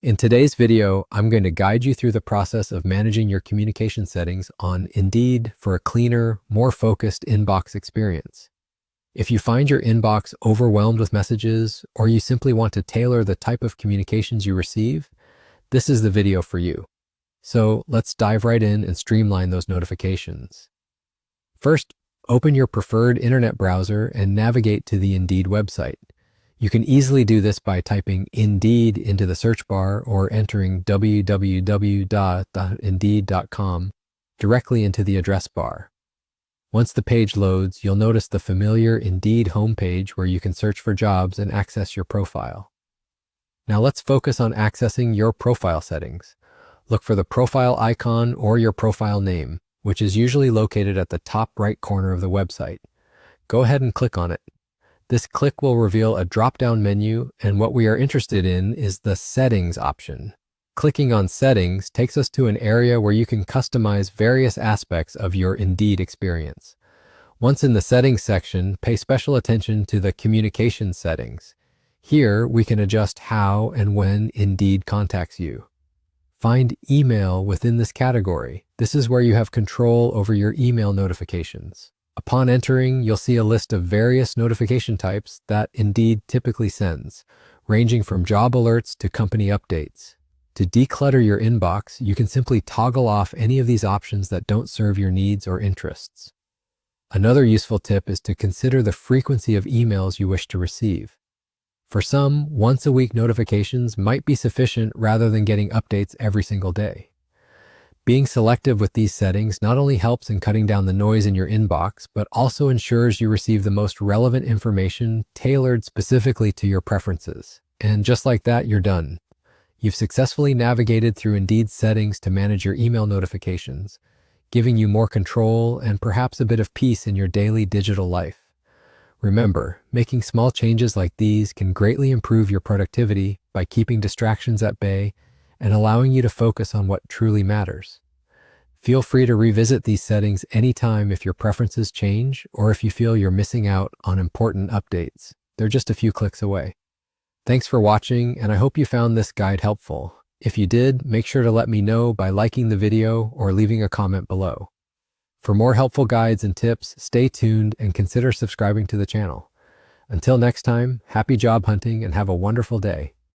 In today's video, I'm going to guide you through the process of managing your communication settings on Indeed for a cleaner, more focused inbox experience. If you find your inbox overwhelmed with messages, or you simply want to tailor the type of communications you receive, this is the video for you. So let's dive right in and streamline those notifications. First, open your preferred internet browser and navigate to the Indeed website. You can easily do this by typing Indeed into the search bar or entering www.indeed.com directly into the address bar. Once the page loads, you'll notice the familiar Indeed homepage where you can search for jobs and access your profile. Now let's focus on accessing your profile settings. Look for the profile icon or your profile name, which is usually located at the top right corner of the website. Go ahead and click on it. This click will reveal a drop-down menu, and what we are interested in is the Settings option. Clicking on Settings takes us to an area where you can customize various aspects of your Indeed experience. Once in the Settings section, pay special attention to the Communication settings. Here, we can adjust how and when Indeed contacts you. Find Email within this category. This is where you have control over your email notifications. Upon entering, you'll see a list of various notification types that Indeed typically sends, ranging from job alerts to company updates. To declutter your inbox, you can simply toggle off any of these options that don't serve your needs or interests. Another useful tip is to consider the frequency of emails you wish to receive. For some, once-a-week notifications might be sufficient rather than getting updates every single day. Being selective with these settings not only helps in cutting down the noise in your inbox, but also ensures you receive the most relevant information tailored specifically to your preferences. And just like that, you're done. You've successfully navigated through Indeed's settings to manage your email notifications, giving you more control and perhaps a bit of peace in your daily digital life. Remember, making small changes like these can greatly improve your productivity by keeping distractions at bay and allowing you to focus on what truly matters. Feel free to revisit these settings anytime if your preferences change or if you feel you're missing out on important updates. They're just a few clicks away. Thanks for watching, and I hope you found this guide helpful. If you did, make sure to let me know by liking the video or leaving a comment below. For more helpful guides and tips, stay tuned and consider subscribing to the channel. Until next time, happy job hunting and have a wonderful day.